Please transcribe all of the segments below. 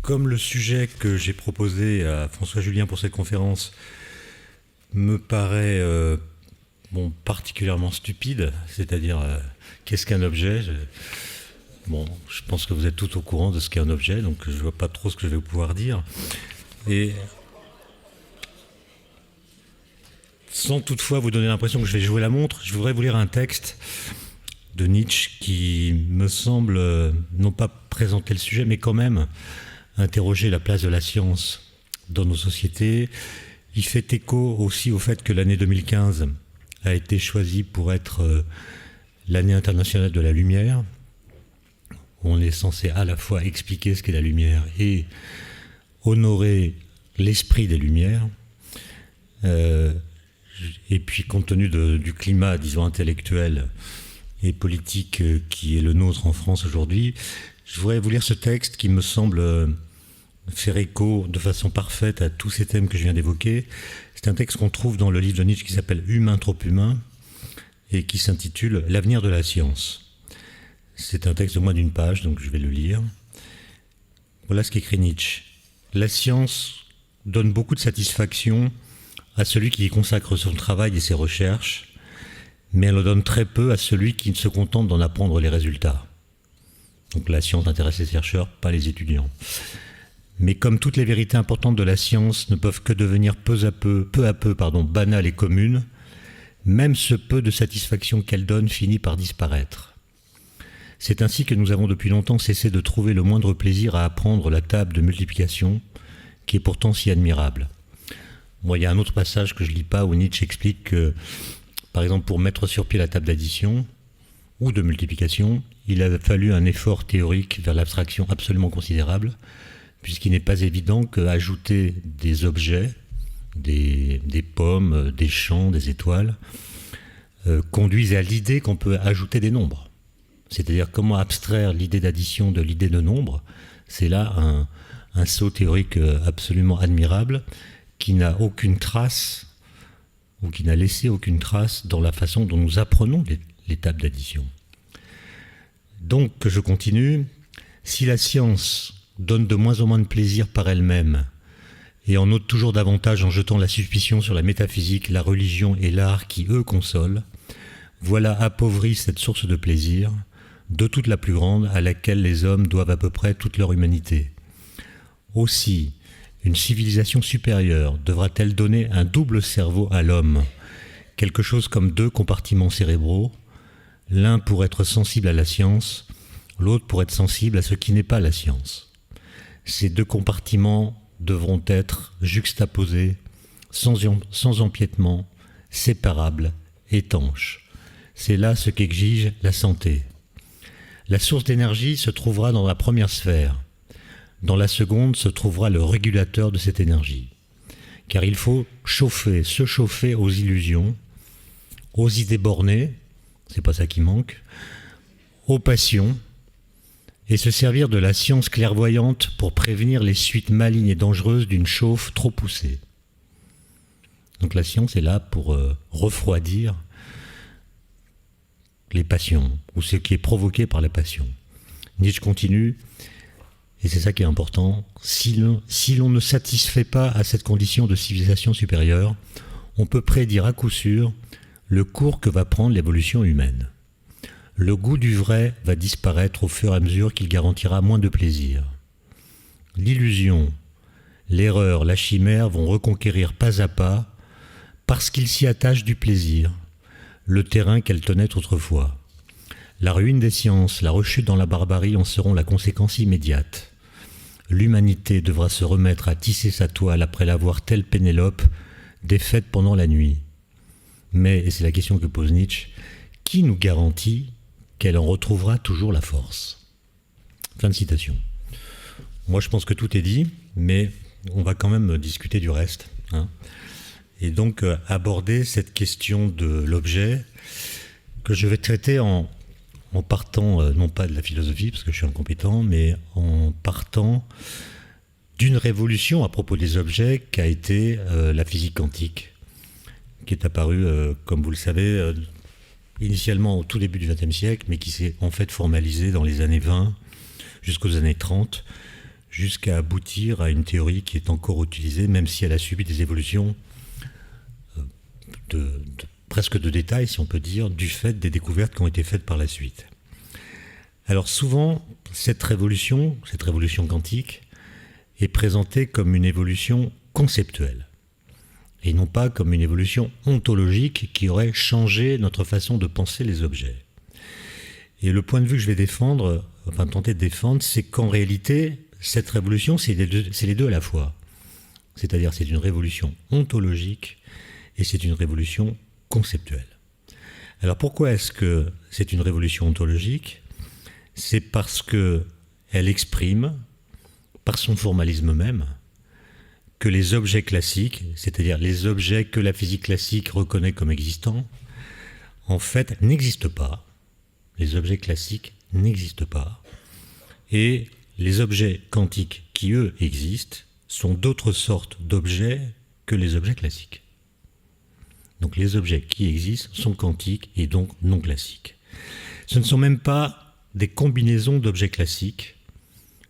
comme le sujet que j'ai proposé à François Julien pour cette conférence me paraît particulièrement stupide, c'est-à-dire qu'est-ce qu'un objet ? Je pense que vous êtes tout au courant de ce qu'est un objet, donc je ne vois pas trop ce que je vais pouvoir dire. Et sans toutefois vous donner l'impression que je vais jouer la montre, je voudrais vous lire un texte de Nietzsche qui me semble non pas présenter le sujet, mais quand même interroger la place de la science dans nos sociétés. Il fait écho aussi au fait que l'année 2015 a été choisie pour être l'année internationale de la lumière. On est censé à la fois expliquer ce qu'est la lumière et honorer l'esprit des lumières. Et puis, compte tenu du climat, disons, intellectuel et politique qui est le nôtre en France aujourd'hui, je voudrais vous lire ce texte qui me semble faire écho de façon parfaite à tous ces thèmes que je viens d'évoquer. C'est un texte qu'on trouve dans le livre de Nietzsche qui s'appelle « Humain trop humain » et qui s'intitule « L'avenir de la science ». C'est un texte de moins d'une page, donc je vais le lire. Voilà ce qu'écrit Nietzsche. « La science donne beaucoup de satisfaction à celui qui y consacre son travail et ses recherches, mais elle en donne très peu à celui qui ne se contente d'en apprendre les résultats. » Donc la science intéresse les chercheurs, pas les étudiants. Mais comme toutes les vérités importantes de la science ne peuvent que devenir peu à peu, banales et communes, même ce peu de satisfaction qu'elle donne finit par disparaître. C'est ainsi que nous avons depuis longtemps cessé de trouver le moindre plaisir à apprendre la table de multiplication, qui est pourtant si admirable. Moi, il y a un autre passage que je ne lis pas où Nietzsche explique que, par exemple, pour mettre sur pied la table d'addition ou de multiplication, il a fallu un effort théorique vers l'abstraction absolument considérable, puisqu'il n'est pas évident qu'ajouter des objets, des pommes, des champs, des étoiles, conduise à l'idée qu'on peut ajouter des nombres. C'est-à-dire comment abstraire l'idée d'addition de l'idée de nombre. C'est là un saut théorique absolument admirable qui n'a aucune trace, ou qui n'a laissé aucune trace dans la façon dont nous apprenons les tables d'addition. Donc, je continue. Si la science donne de moins en moins de plaisir par elle-même et en ôte toujours davantage en jetant la suspicion sur la métaphysique, la religion et l'art qui, eux, consolent, voilà appauvrie cette source de plaisir, de toute la plus grande à laquelle les hommes doivent à peu près toute leur humanité. Aussi, une civilisation supérieure devra-t-elle donner un double cerveau à l'homme, quelque chose comme 2 compartiments cérébraux, l'un pour être sensible à la science, l'autre pour être sensible à ce qui n'est pas la science. Ces 2 compartiments devront être juxtaposés, sans empiètement, séparables, étanches. C'est là ce qu'exige la santé. La source d'énergie se trouvera dans la première sphère. Dans la seconde se trouvera le régulateur de cette énergie. Car il faut se chauffer aux illusions, aux idées bornées, c'est pas ça qui manque, aux passions, et se servir de la science clairvoyante pour prévenir les suites malignes et dangereuses d'une chauffe trop poussée. Donc la science est là pour refroidir les passions, ou ce qui est provoqué par la passion. Nietzsche continue, et c'est ça qui est important, si l'on ne satisfait pas à cette condition de civilisation supérieure, on peut prédire à coup sûr le cours que va prendre l'évolution humaine. Le goût du vrai va disparaître au fur et à mesure qu'il garantira moins de plaisir. L'illusion, l'erreur, la chimère vont reconquérir pas à pas, parce qu'ils s'y attachent du plaisir, le terrain qu'elles tenaient autrefois. La ruine des sciences, la rechute dans la barbarie en seront la conséquence immédiate. L'humanité devra se remettre à tisser sa toile après l'avoir, telle Pénélope, défaite pendant la nuit. Mais, et c'est la question que pose Nietzsche, qui nous garantit qu'elle en retrouvera toujours la force ? Fin de citation. Moi, je pense que tout est dit, mais on va quand même discuter du reste. Et donc, aborder cette question de l'objet que je vais traiter en partant, non pas de la philosophie, parce que je suis incompétent, mais en partant d'une révolution à propos des objets qu'a été la physique quantique, qui est apparue, comme vous le savez, initialement au tout début du XXe siècle, mais qui s'est en fait formalisée dans les années 20 jusqu'aux années 30, jusqu'à aboutir à une théorie qui est encore utilisée, même si elle a subi des évolutions presque de détail, si on peut dire, du fait des découvertes qui ont été faites par la suite. Alors souvent, cette révolution quantique, est présentée comme une évolution conceptuelle, et non pas comme une évolution ontologique qui aurait changé notre façon de penser les objets. Et le point de vue que je vais tenter de défendre, c'est qu'en réalité, cette révolution, c'est les deux à la fois. C'est-à-dire, c'est une révolution ontologique et c'est une révolution conceptuelle. Alors pourquoi est-ce que c'est une révolution ontologique ? C'est parce qu'elle exprime, par son formalisme même, que les objets classiques, c'est-à-dire les objets que la physique classique reconnaît comme existants, en fait, n'existent pas. Les objets classiques n'existent pas. Et les objets quantiques qui, eux, existent, sont d'autres sortes d'objets que les objets classiques. Donc les objets qui existent sont quantiques et donc non classiques. Ce ne sont même pas des combinaisons d'objets classiques,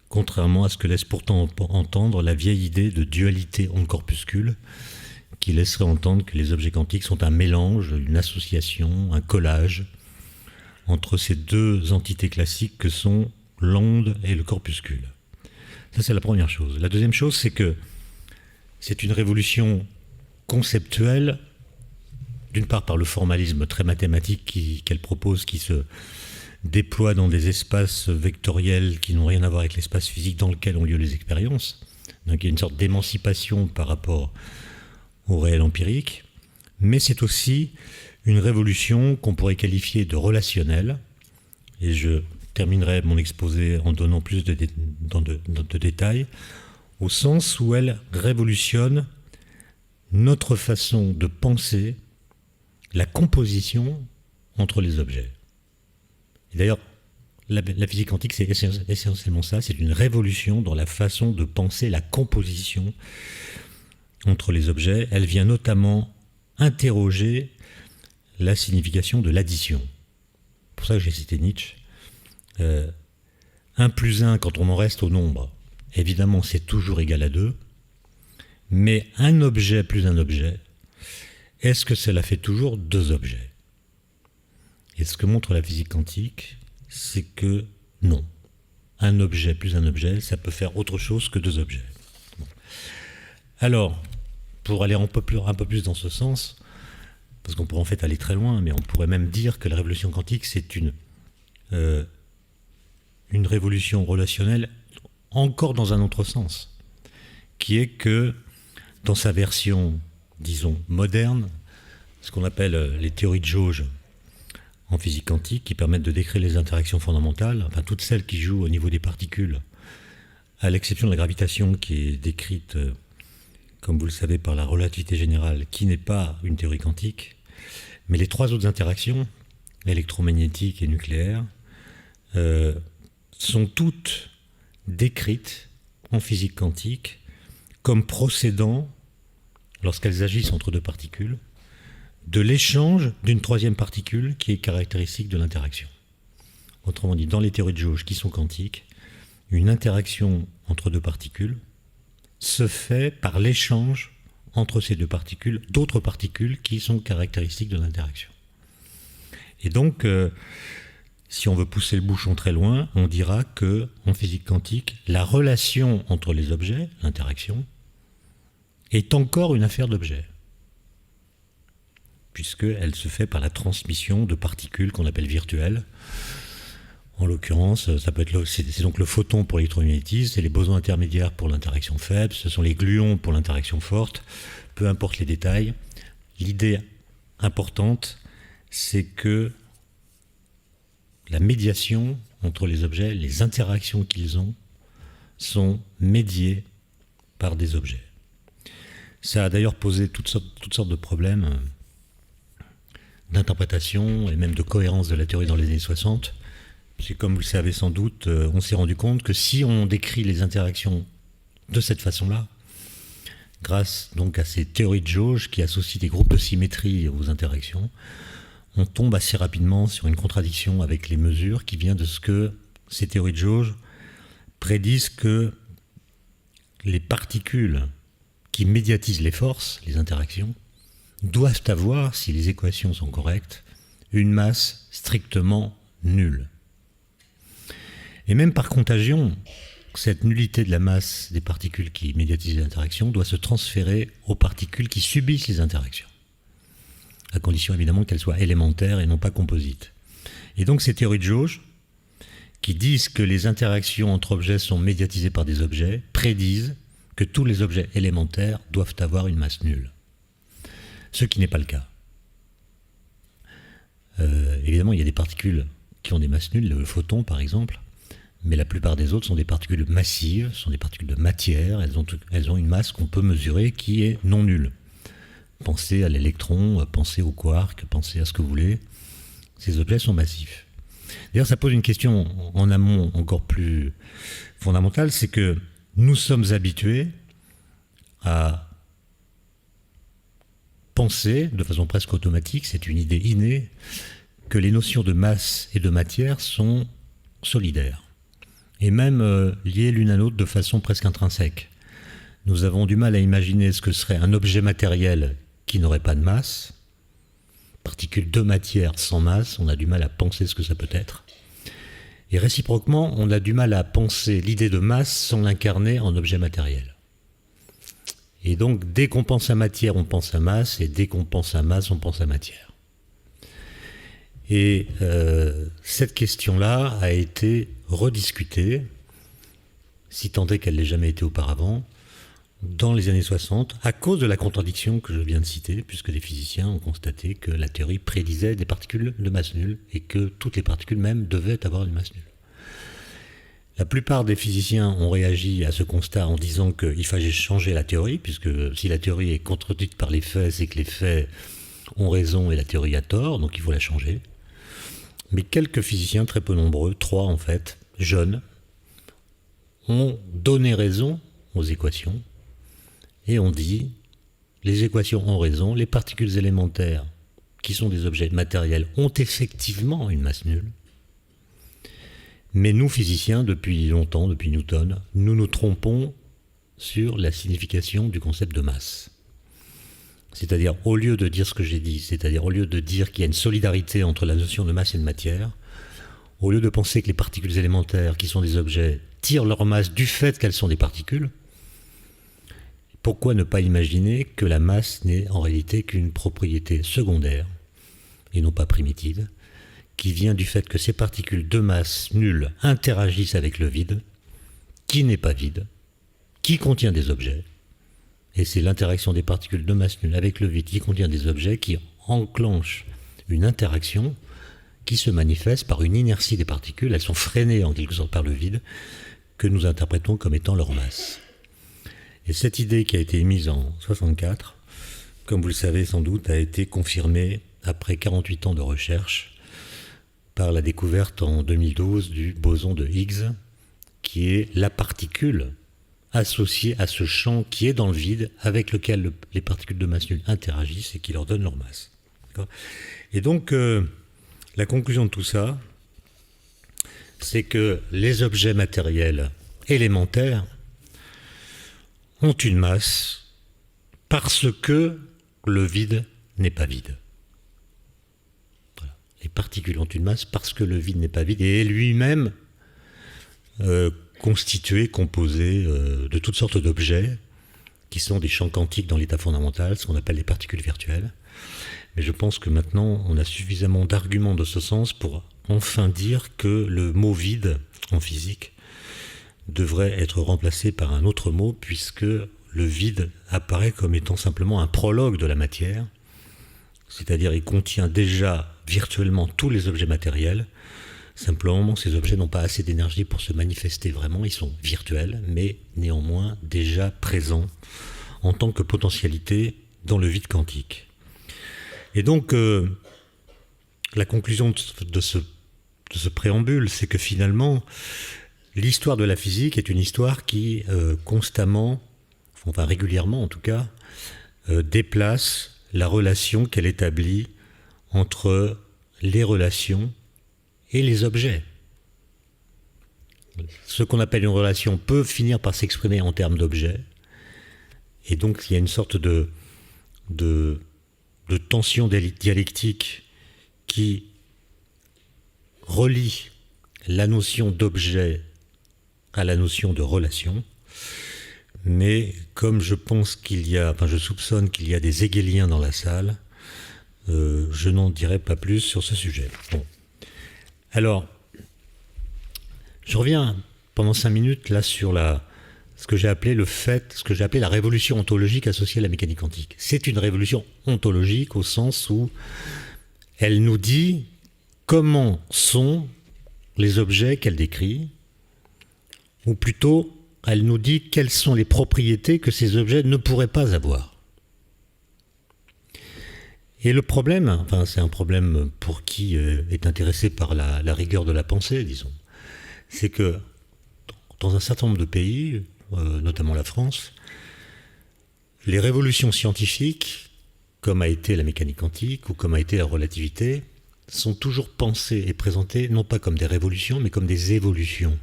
contrairement à ce que laisse pourtant entendre la vieille idée de dualité en corpuscule, qui laisserait entendre que les objets quantiques sont un mélange, une association, un collage entre ces deux entités classiques que sont l'onde et le corpuscule. Ça, c'est la première chose. La deuxième chose, c'est que c'est une révolution conceptuelle, d'une part par le formalisme très mathématique qu'elle propose, qui se déploie dans des espaces vectoriels qui n'ont rien à voir avec l'espace physique dans lequel ont lieu les expériences. Donc il y a une sorte d'émancipation par rapport au réel empirique, mais c'est aussi une révolution qu'on pourrait qualifier de relationnelle, et je terminerai mon exposé en donnant plus de détails, au sens où elle révolutionne notre façon de penser la composition entre les objets. Et d'ailleurs, la physique quantique, c'est essentiellement ça, c'est une révolution dans la façon de penser la composition entre les objets. Elle vient notamment interroger la signification de l'addition. C'est pour ça que j'ai cité Nietzsche. 1 plus 1, quand on en reste au nombre, évidemment, c'est toujours égal à 2, mais un objet plus un objet, est-ce que cela fait toujours 2 objets ? Et ce que montre la physique quantique, c'est que non. Un objet plus un objet, ça peut faire autre chose que 2 objets. Bon. Alors, pour aller un peu plus dans ce sens, parce qu'on pourrait en fait aller très loin, mais on pourrait même dire que la révolution quantique, c'est une révolution relationnelle encore dans un autre sens, qui est que dans sa version, disons, moderne, ce qu'on appelle les théories de jauge en physique quantique, qui permettent de décrire les interactions fondamentales, enfin toutes celles qui jouent au niveau des particules, à l'exception de la gravitation qui est décrite, comme vous le savez, par la relativité générale, qui n'est pas une théorie quantique, mais les 3 autres interactions, électromagnétique et nucléaire, sont toutes décrites en physique quantique comme procédant, lorsqu'elles agissent entre 2 particules, de l'échange d'une 3e particule qui est caractéristique de l'interaction. Autrement dit, dans les théories de jauge qui sont quantiques, une interaction entre 2 particules se fait par l'échange entre ces 2 particules, d'autres particules qui sont caractéristiques de l'interaction. Et donc, si on veut pousser le bouchon très loin, on dira que, en physique quantique, la relation entre les objets, l'interaction, est encore une affaire d'objets, puisqu'elle se fait par la transmission de particules qu'on appelle virtuelles. En l'occurrence, c'est donc le photon pour l'électromagnétisme, c'est les bosons intermédiaires pour l'interaction faible, ce sont les gluons pour l'interaction forte, peu importe les détails. L'idée importante, c'est que la médiation entre les objets, les interactions qu'ils ont, sont médiées par des objets. Ça a d'ailleurs posé toutes sortes de problèmes d'interprétation et même de cohérence de la théorie dans les années 60. Puisque, comme vous le savez sans doute, on s'est rendu compte que si on décrit les interactions de cette façon-là, grâce donc à ces théories de jauge qui associent des groupes de symétrie aux interactions, on tombe assez rapidement sur une contradiction avec les mesures qui vient de ce que ces théories de jauge prédisent que les particules qui médiatisent les forces, les interactions, doivent avoir, si les équations sont correctes, une masse strictement nulle. Et même par contagion, cette nullité de la masse des particules qui médiatisent les interactions doit se transférer aux particules qui subissent les interactions, à condition évidemment qu'elles soient élémentaires et non pas composites. Et donc ces théories de jauge, qui disent que les interactions entre objets sont médiatisées par des objets, prédisent que tous les objets élémentaires doivent avoir une masse nulle. Ce qui n'est pas le cas. Évidemment, il y a des particules qui ont des masses nulles, le photon par exemple, mais la plupart des autres sont des particules massives, sont des particules de matière, elles ont une masse qu'on peut mesurer qui est non nulle. Pensez à l'électron, pensez au quark, pensez à ce que vous voulez, ces objets sont massifs. D'ailleurs, ça pose une question en amont encore plus fondamentale, c'est que nous sommes habitués à penser, de façon presque automatique, c'est une idée innée, que les notions de masse et de matière sont solidaires, et même liées l'une à l'autre de façon presque intrinsèque. Nous avons du mal à imaginer ce que serait un objet matériel qui n'aurait pas de masse, particules de matière sans masse, on a du mal à penser ce que ça peut être. Et réciproquement, on a du mal à penser l'idée de masse sans l'incarner en objet matériel. Et donc, dès qu'on pense à matière, on pense à masse, et dès qu'on pense à masse, on pense à matière. Et cette question-là a été rediscutée, si tant est qu'elle n'ait jamais été auparavant, dans les années 60, à cause de la contradiction que je viens de citer, puisque les physiciens ont constaté que la théorie prédisait des particules de masse nulle et que toutes les particules même devaient avoir une masse nulle. La plupart des physiciens ont réagi à ce constat en disant qu'il fallait changer la théorie, puisque si la théorie est contredite par les faits, c'est que les faits ont raison et la théorie a tort, donc il faut la changer. Mais quelques physiciens, très peu nombreux, 3 en fait, jeunes, ont donné raison aux équations, et on dit, les équations ont raison, les particules élémentaires, qui sont des objets matériels, ont effectivement une masse nulle. Mais nous, physiciens, depuis longtemps, depuis Newton, nous nous trompons sur la signification du concept de masse. C'est-à-dire, au lieu de dire ce que j'ai dit, c'est-à-dire au lieu de dire qu'il y a une solidarité entre la notion de masse et de matière, au lieu de penser que les particules élémentaires, qui sont des objets, tirent leur masse du fait qu'elles sont des particules, pourquoi ne pas imaginer que la masse n'est en réalité qu'une propriété secondaire, et non pas primitive, qui vient du fait que ces particules de masse nulle interagissent avec le vide, qui n'est pas vide, qui contient des objets, et c'est l'interaction des particules de masse nulle avec le vide qui contient des objets qui enclenche une interaction qui se manifeste par une inertie des particules, elles sont freinées en quelque sorte par le vide, que nous interprétons comme étant leur masse. Et cette idée qui a été émise en 1964, comme vous le savez sans doute, a été confirmée après 48 ans de recherche par la découverte en 2012 du boson de Higgs, qui est la particule associée à ce champ qui est dans le vide, avec lequel les particules de masse nulle interagissent et qui leur donne leur masse. Et donc, la conclusion de tout ça, c'est que les objets matériels élémentaires ont une masse parce que le vide n'est pas vide. Voilà. Les particules ont une masse parce que le vide n'est pas vide et est lui-même constitué, composé de toutes sortes d'objets qui sont des champs quantiques dans l'état fondamental, ce qu'on appelle les particules virtuelles. Mais je pense que maintenant, on a suffisamment d'arguments de ce sens pour enfin dire que le mot vide en physique devrait être remplacé par un autre mot, puisque le vide apparaît comme étant simplement un prologue de la matière, c'est-à-dire il contient déjà virtuellement tous les objets matériels, simplement ces objets n'ont pas assez d'énergie pour se manifester vraiment, ils sont virtuels, mais néanmoins déjà présents en tant que potentialité dans le vide quantique. Et donc, la conclusion de ce préambule, c'est que finalement, l'histoire de la physique est une histoire qui constamment, enfin régulièrement en tout cas, déplace la relation qu'elle établit entre les relations et les objets. ce qu'on appelle une relation peut finir par s'exprimer en termes d'objet. Et donc il y a une sorte de tension dialectique qui relie la notion d'objet à la notion de relation. Mais comme je soupçonne qu'il y a des hégéliens dans la salle, je n'en dirai pas plus sur ce sujet. Bon. Alors, je reviens pendant 5 minutes là sur ce que j'ai appelé la révolution ontologique associée à la mécanique quantique. C'est une révolution ontologique au sens où elle nous dit comment sont les objets qu'elle décrit, ou plutôt, elle nous dit quelles sont les propriétés que ces objets ne pourraient pas avoir. Et le problème, c'est un problème pour qui est intéressé par la rigueur de la pensée, disons, c'est que dans un certain nombre de pays, notamment la France, les révolutions scientifiques, comme a été la mécanique quantique ou comme a été la relativité, sont toujours pensées et présentées non pas comme des révolutions, mais comme des évolutions.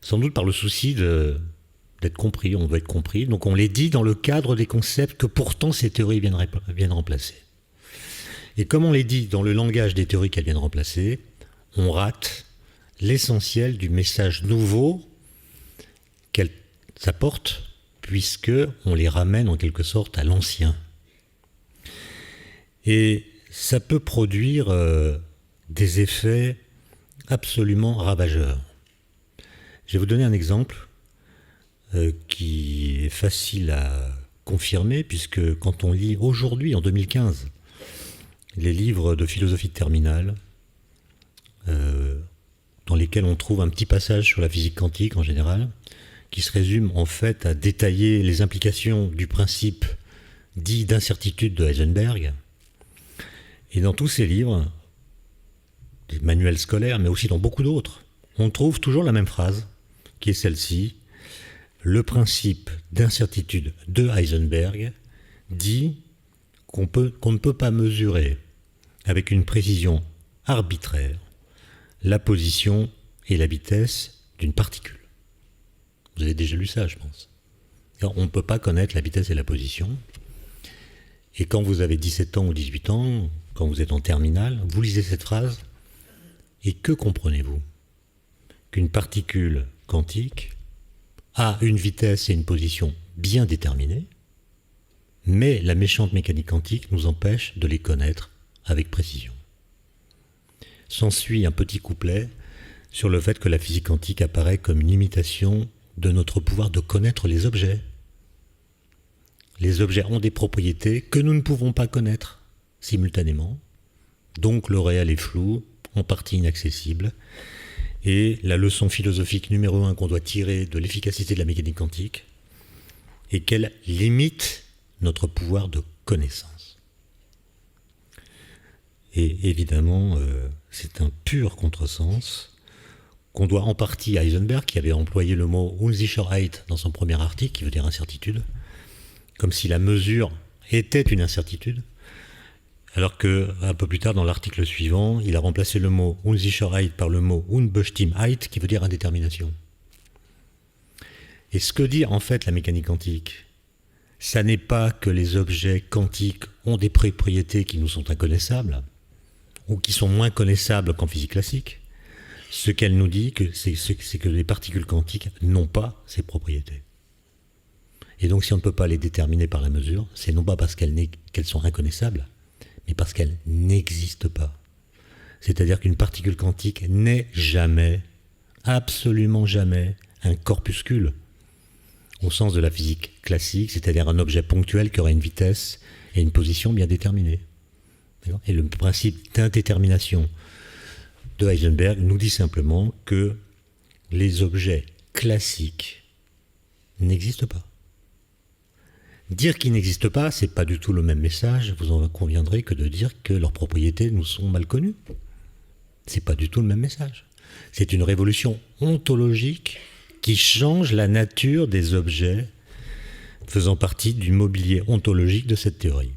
Sans doute par le souci d'être compris, on veut être compris, donc on les dit dans le cadre des concepts que pourtant ces théories viennent remplacer. Et comme on les dit dans le langage des théories qu'elles viennent remplacer, on rate l'essentiel du message nouveau qu'elles apportent, puisqu'on les ramène en quelque sorte à l'ancien. Et ça peut produire des effets absolument ravageurs. Je vais vous donner un exemple qui est facile à confirmer, puisque quand on lit aujourd'hui, en 2015, les livres de philosophie de terminale, dans lesquels on trouve un petit passage sur la physique quantique en général, qui se résume en fait à détailler les implications du principe dit d'incertitude de Heisenberg. Et dans tous ces livres, des manuels scolaires, mais aussi dans beaucoup d'autres, on trouve toujours la même phrase, qui est celle-ci. Le principe d'incertitude de Heisenberg dit qu'on ne peut pas mesurer avec une précision arbitraire la position et la vitesse d'une particule. Vous avez déjà lu ça, je pense. Alors, on ne peut pas connaître la vitesse et la position. Et quand vous avez 17 ans ou 18 ans, quand vous êtes en terminale, vous lisez cette phrase, et que comprenez-vous? Qu'une particule quantique a une vitesse et une position bien déterminées, mais la méchante mécanique quantique nous empêche de les connaître avec précision. S'ensuit un petit couplet sur le fait que la physique quantique apparaît comme une imitation de notre pouvoir de connaître les objets. Les objets ont des propriétés que nous ne pouvons pas connaître simultanément, donc le réel est flou, en partie inaccessible, et la leçon philosophique numéro 1 qu'on doit tirer de l'efficacité de la mécanique quantique est qu'elle limite notre pouvoir de connaissance. Et évidemment, c'est un pur contresens qu'on doit en partie à Heisenberg, qui avait employé le mot Unsicherheit dans son premier article, qui veut dire incertitude, comme si la mesure était une incertitude, alors qu'un peu plus tard, dans l'article suivant, il a remplacé le mot Unsicherheit par le mot Unbestimmtheit, qui veut dire indétermination. Et ce que dit en fait la mécanique quantique, ça n'est pas que les objets quantiques ont des propriétés qui nous sont inconnaissables, ou qui sont moins connaissables qu'en physique classique. Ce qu'elle nous dit, c'est que les particules quantiques n'ont pas ces propriétés. Et donc si on ne peut pas les déterminer par la mesure, c'est non pas parce qu'elles sont inconnaissables, mais parce qu'elles n'existent pas. C'est-à-dire qu'une particule quantique n'est jamais, absolument jamais, un corpuscule, au sens de la physique classique, c'est-à-dire un objet ponctuel qui aurait une vitesse et une position bien déterminées. Et le principe d'indétermination de Heisenberg nous dit simplement que les objets classiques n'existent pas. Dire qu'ils n'existent pas, c'est pas du tout le même message, vous en conviendrez, que de dire que leurs propriétés nous sont mal connues. C'est pas du tout le même message. C'est une révolution ontologique qui change la nature des objets faisant partie du mobilier ontologique de cette théorie.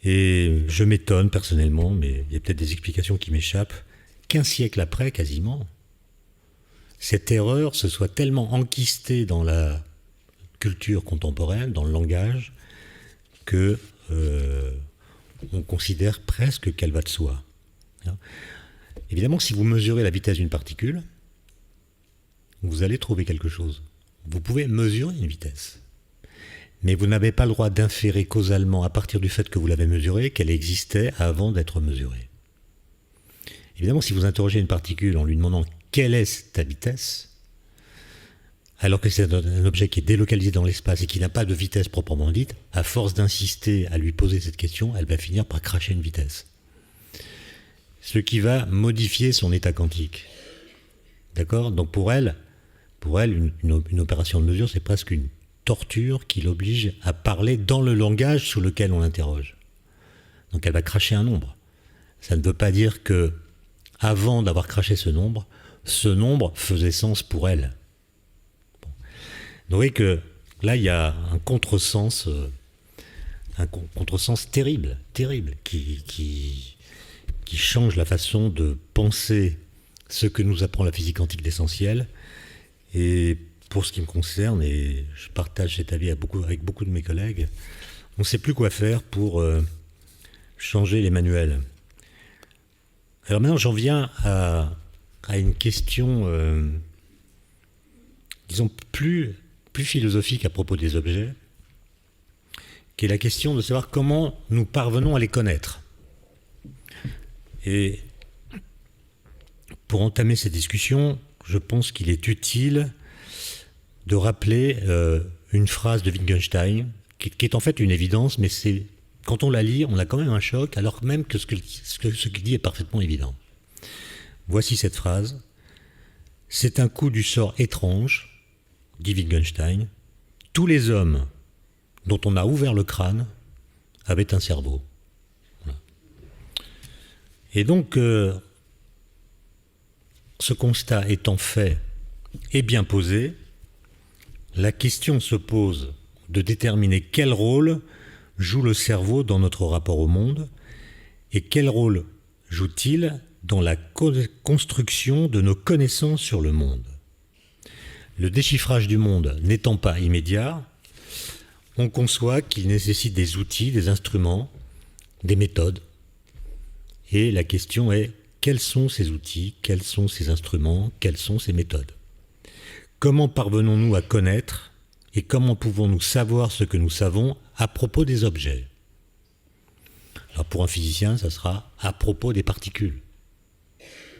Et je m'étonne personnellement, mais il y a peut-être des explications qui m'échappent, qu'un siècle après, quasiment, cette erreur se soit tellement enquistée dans la culture contemporaine, dans le langage, que on considère presque qu'elle va de soi. Évidemment, si vous mesurez la vitesse d'une particule, vous allez trouver quelque chose. Vous pouvez mesurer une vitesse. Mais vous n'avez pas le droit d'inférer causalement, à partir du fait que vous l'avez mesurée, qu'elle existait avant d'être mesurée. Évidemment, si vous interrogez une particule en lui demandant quelle est ta vitesse, alors que c'est un objet qui est délocalisé dans l'espace et qui n'a pas de vitesse proprement dite, à force d'insister à lui poser cette question, elle va finir par cracher une vitesse. Ce qui va modifier son état quantique. D'accord ? Donc pour elle une opération de mesure, c'est presque une torture qui l'oblige à parler dans le langage sous lequel on l'interroge. Donc elle va cracher un nombre. Ça ne veut pas dire que, avant d'avoir craché ce nombre faisait sens pour elle. Bon. Donc vous voyez que là, il y a un contresens terrible, qui change la façon de penser ce que nous apprend la physique quantique d'essentiel. Et pour ce qui me concerne, et je partage cet avis avec beaucoup de mes collègues, on ne sait plus quoi faire pour changer les manuels. Alors maintenant, j'en viens à une question, disons, plus philosophique à propos des objets, qui est la question de savoir comment nous parvenons à les connaître. Et pour entamer cette discussion, je pense qu'il est utile de rappeler une phrase de Wittgenstein, qui est en fait une évidence, mais quand on la lit, on a quand même un choc, alors même que ce qu'il dit est parfaitement évident. Voici cette phrase. « C'est un coup du sort étrange, dit Wittgenstein. Tous les hommes dont on a ouvert le crâne avaient un cerveau. » Voilà. Et donc, ce constat étant fait et bien posé, la question se pose de déterminer quel rôle joue le cerveau dans notre rapport au monde et quel rôle joue-t-il dans la construction de nos connaissances sur le monde. Le déchiffrage du monde n'étant pas immédiat, on conçoit qu'il nécessite des outils, des instruments, des méthodes. Et la question est, quels sont ces outils, quels sont ces instruments, quelles sont ces méthodes ? Comment parvenons-nous à connaître et comment pouvons-nous savoir ce que nous savons à propos des objets ? Alors pour un physicien, ça sera à propos des particules.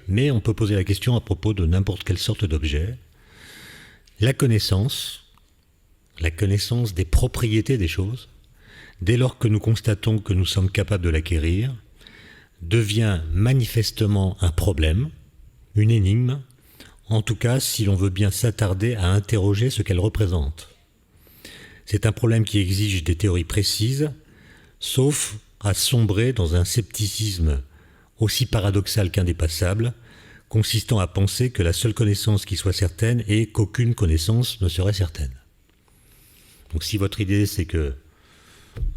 Mais on peut poser la question à propos de n'importe quelle sorte d'objet. La connaissance des propriétés des choses, dès lors que nous constatons que nous sommes capables de l'acquérir, devient manifestement un problème, une énigme, en tout cas si l'on veut bien s'attarder à interroger ce qu'elle représente. C'est un problème qui exige des théories précises, sauf à sombrer dans un scepticisme aussi paradoxal qu'indépassable, consistant à penser que la seule connaissance qui soit certaine est qu'aucune connaissance ne serait certaine. Donc si votre idée c'est que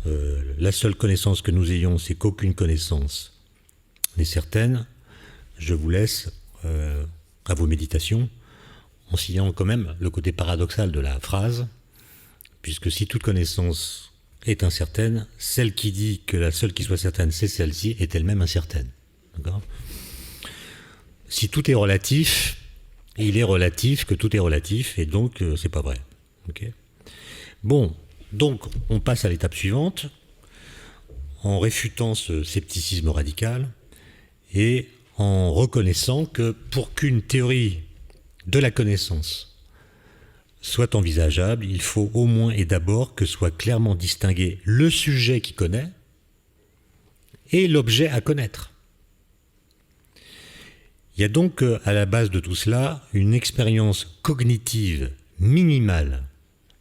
la seule connaissance que nous ayons, c'est qu'aucune connaissance n'est certaine, je vous laisse à vos méditations, en signalant quand même le côté paradoxal de la phrase, puisque si toute connaissance est incertaine, celle qui dit que la seule qui soit certaine, c'est celle-ci, est elle-même incertaine. D'accord ? Si tout est relatif, il est relatif que tout est relatif, et donc c'est pas vrai. Okay ? Bon, donc on passe à l'étape suivante, en réfutant ce scepticisme radical, et en reconnaissant que pour qu'une théorie de la connaissance soit envisageable, il faut au moins et d'abord que soit clairement distingué le sujet qui connaît et l'objet à connaître. Il y a donc à la base de tout cela une expérience cognitive minimale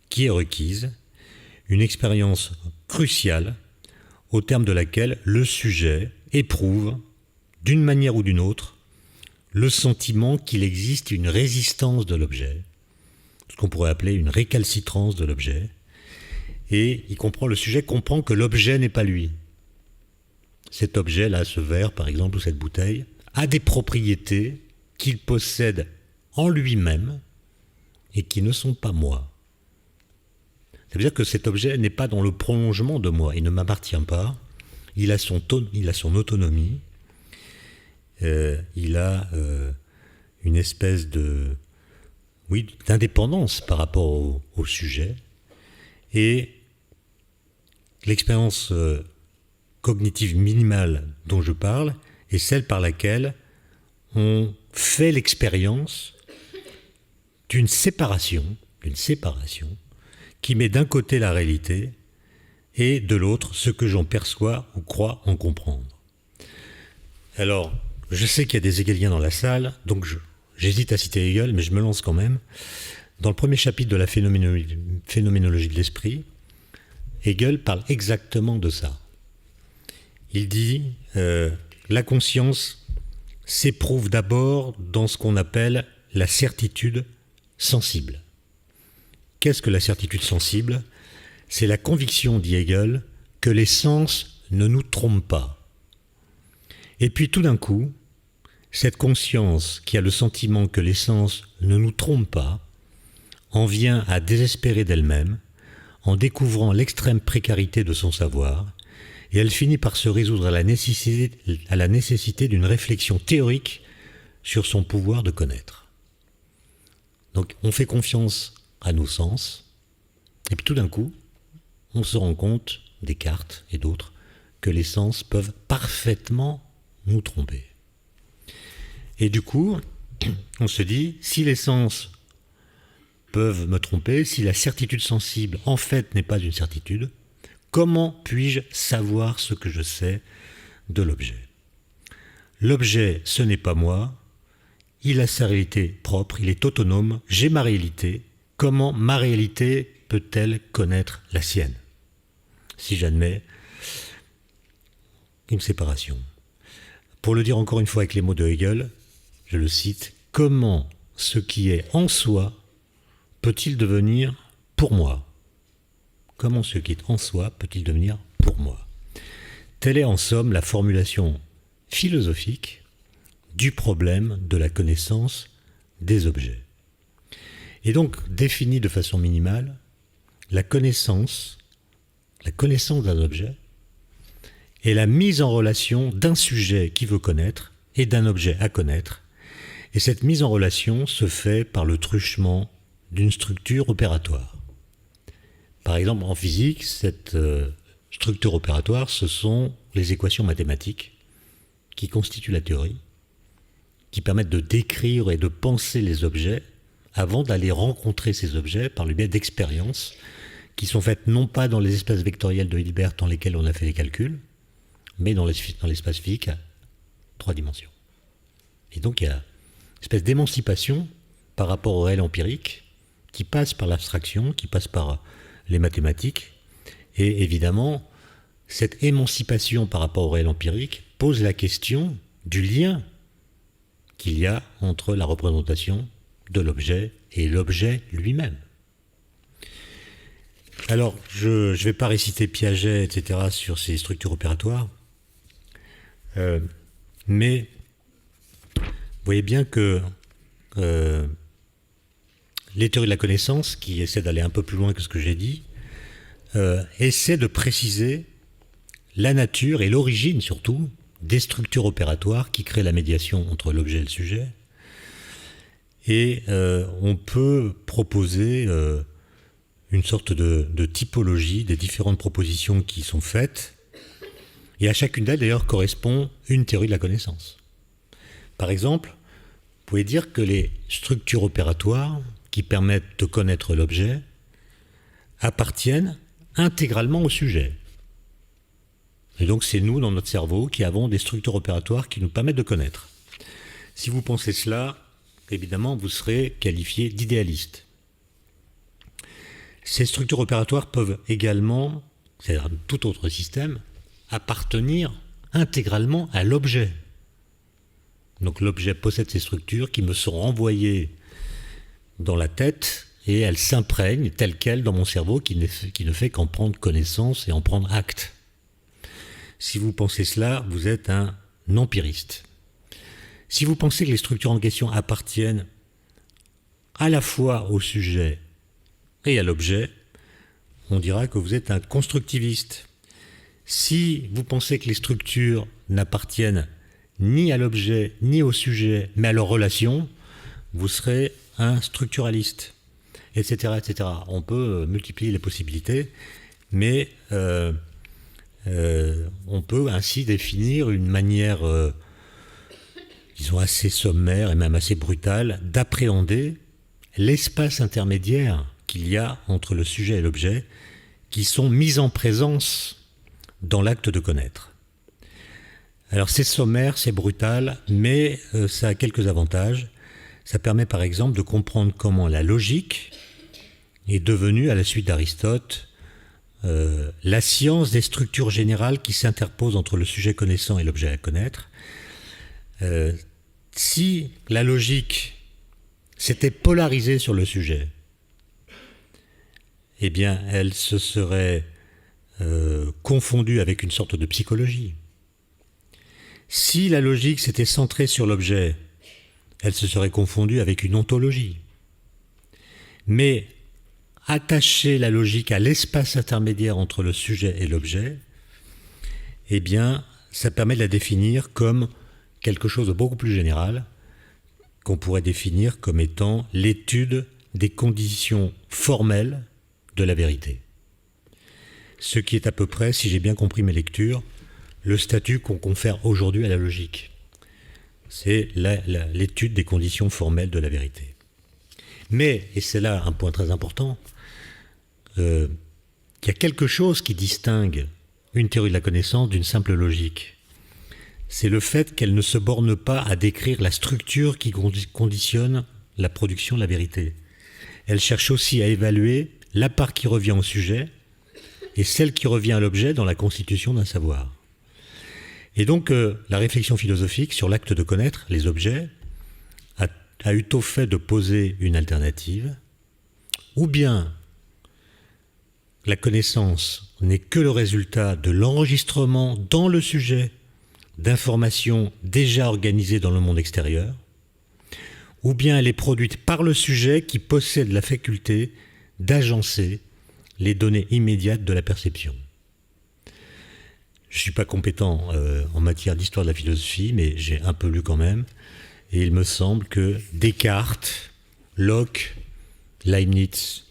qui est requise, une expérience cruciale au terme de laquelle le sujet éprouve, d'une manière ou d'une autre, le sentiment qu'il existe une résistance de l'objet, ce qu'on pourrait appeler une récalcitrance de l'objet, et le sujet comprend que l'objet n'est pas lui. Cet objet-là, ce verre par exemple, ou cette bouteille, a des propriétés qu'il possède en lui-même et qui ne sont pas moi. Ça veut dire que cet objet n'est pas dans le prolongement de moi, il ne m'appartient pas, il a son autonomie, il a une espèce d'indépendance par rapport au sujet, et l'expérience cognitive minimale dont je parle est celle par laquelle on fait l'expérience d'une séparation qui met d'un côté la réalité et de l'autre ce que j'en perçois ou crois en comprendre. Alors, je sais qu'il y a des hegeliens dans la salle, donc j'hésite à citer Hegel, mais je me lance quand même. Dans le premier chapitre de la phénoménologie de l'esprit, Hegel parle exactement de ça. Il dit la conscience s'éprouve d'abord dans ce qu'on appelle la certitude sensible. Qu'est-ce que la certitude sensible ? C'est la conviction, dit Hegel, que les sens ne nous trompent pas. Et puis tout d'un coup, cette conscience qui a le sentiment que les sens ne nous trompent pas en vient à désespérer d'elle-même en découvrant l'extrême précarité de son savoir, et elle finit par se résoudre à la nécessité d'une réflexion théorique sur son pouvoir de connaître. Donc on fait confiance à nos sens, et puis tout d'un coup, on se rend compte, Descartes et d'autres, que les sens peuvent parfaitement nous tromper. Et du coup, on se dit, si les sens peuvent me tromper, si la certitude sensible en fait n'est pas une certitude, comment puis-je savoir ce que je sais de l'objet ? L'objet, ce n'est pas moi, il a sa réalité propre, il est autonome, j'ai ma réalité. Comment ma réalité peut-elle connaître la sienne ? Si j'admets une séparation. Pour le dire encore une fois avec les mots de Hegel, je le cite, « Comment ce qui est en soi peut-il devenir pour moi ? Comment ce qui est en soi peut-il devenir pour moi ?» Telle est en somme la formulation philosophique du problème de la connaissance des objets. Et donc, définie de façon minimale, la connaissance d'un objet est la mise en relation d'un sujet qui veut connaître et d'un objet à connaître. Et cette mise en relation se fait par le truchement d'une structure opératoire. Par exemple, en physique, cette structure opératoire, ce sont les équations mathématiques qui constituent la théorie, qui permettent de décrire et de penser les objets avant d'aller rencontrer ces objets par le biais d'expériences qui sont faites non pas dans les espaces vectoriels de Hilbert dans lesquels on a fait les calculs, mais dans l'espace physique à 3 dimensions. Et donc il y a une espèce d'émancipation par rapport au réel empirique qui passe par l'abstraction, qui passe par les mathématiques. Et évidemment, cette émancipation par rapport au réel empirique pose la question du lien qu'il y a entre la représentation de l'objet et l'objet lui-même. Alors, je ne vais pas réciter Piaget, etc., sur ces structures opératoires, mais vous voyez bien que les théories de la connaissance, qui essaient d'aller un peu plus loin que ce que j'ai dit, essaient de préciser la nature et l'origine, surtout, des structures opératoires qui créent la médiation entre l'objet et le sujet. Et on peut proposer une sorte de typologie des différentes propositions qui sont faites, et à chacune d'elles, d'ailleurs, correspond une théorie de la connaissance. Par exemple, vous pouvez dire que les structures opératoires qui permettent de connaître l'objet appartiennent intégralement au sujet. Et donc c'est nous, dans notre cerveau, qui avons des structures opératoires qui nous permettent de connaître. Si vous pensez cela, évidemment, vous serez qualifié d'idéaliste. Ces structures opératoires peuvent également, c'est-à-dire un tout autre système, appartenir intégralement à l'objet. Donc l'objet possède ces structures qui me sont renvoyées dans la tête et elles s'imprègnent telles quelles dans mon cerveau qui ne fait qu'en prendre connaissance et en prendre acte. Si vous pensez cela, vous êtes un empiriste. Si vous pensez que les structures en question appartiennent à la fois au sujet et à l'objet, on dira que vous êtes un constructiviste. Si vous pensez que les structures n'appartiennent ni à l'objet ni au sujet, mais à leur relation, vous serez un structuraliste, etc., etc. On peut multiplier les possibilités, mais on peut ainsi définir une manière, disons, assez sommaire et même assez brutale d'appréhender l'espace intermédiaire qu'il y a entre le sujet et l'objet, qui sont mis en présence dans l'acte de connaître. Alors c'est sommaire, c'est brutal, mais ça a quelques avantages. Ça permet par exemple de comprendre comment la logique est devenue, à la suite d'Aristote, la science des structures générales qui s'interposent entre le sujet connaissant et l'objet à connaître. Si la logique s'était polarisée sur le sujet, eh bien, elle se serait confondue avec une sorte de psychologie. Si la logique s'était centrée sur l'objet, elle se serait confondue avec une ontologie. Mais attacher la logique à l'espace intermédiaire entre le sujet et l'objet, eh bien, ça permet de la définir comme quelque chose de beaucoup plus général, qu'on pourrait définir comme étant l'étude des conditions formelles de la vérité. Ce qui est à peu près, si j'ai bien compris mes lectures, le statut qu'on confère aujourd'hui à la logique. C'est l'étude des conditions formelles de la vérité. Mais, et c'est là un point très important, il y a quelque chose qui distingue une théorie de la connaissance d'une simple logique. C'est le fait qu'elle ne se borne pas à décrire la structure qui conditionne la production de la vérité. Elle cherche aussi à évaluer la part qui revient au sujet et celle qui revient à l'objet dans la constitution d'un savoir. Et donc, la réflexion philosophique sur l'acte de connaître les objets a eu au fait de poser une alternative, ou bien la connaissance n'est que le résultat de l'enregistrement dans le sujet d'informations déjà organisées dans le monde extérieur, ou bien elle est produite par le sujet qui possède la faculté d'agencer les données immédiates de la perception. Je ne suis pas compétent en matière d'histoire de la philosophie, mais j'ai un peu lu quand même, et il me semble que Descartes, Locke, Leibniz,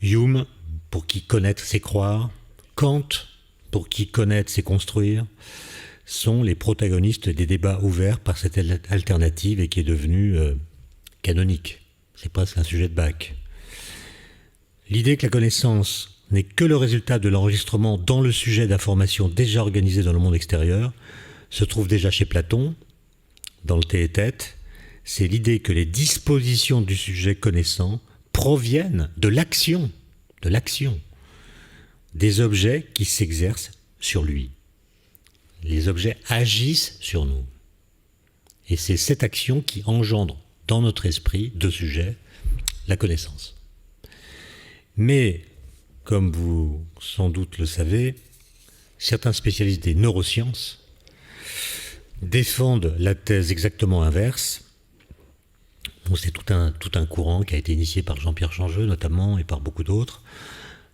Hume, pour qui connaître c'est croire, Kant, pour qui connaître c'est construire, sont les protagonistes des débats ouverts par cette alternative et qui est devenue canonique. C'est presque un sujet de bac. L'idée que la connaissance n'est que le résultat de l'enregistrement dans le sujet d'informations déjà organisées dans le monde extérieur se trouve déjà chez Platon, dans le Théétète. C'est l'idée que les dispositions du sujet connaissant proviennent de l'action des objets qui s'exercent sur lui. Les objets agissent sur nous. Et c'est cette action qui engendre dans notre esprit de sujet la connaissance. Mais, comme vous sans doute le savez, certains spécialistes des neurosciences défendent la thèse exactement inverse. C'est tout un courant qui a été initié par Jean-Pierre Changeux notamment et par beaucoup d'autres,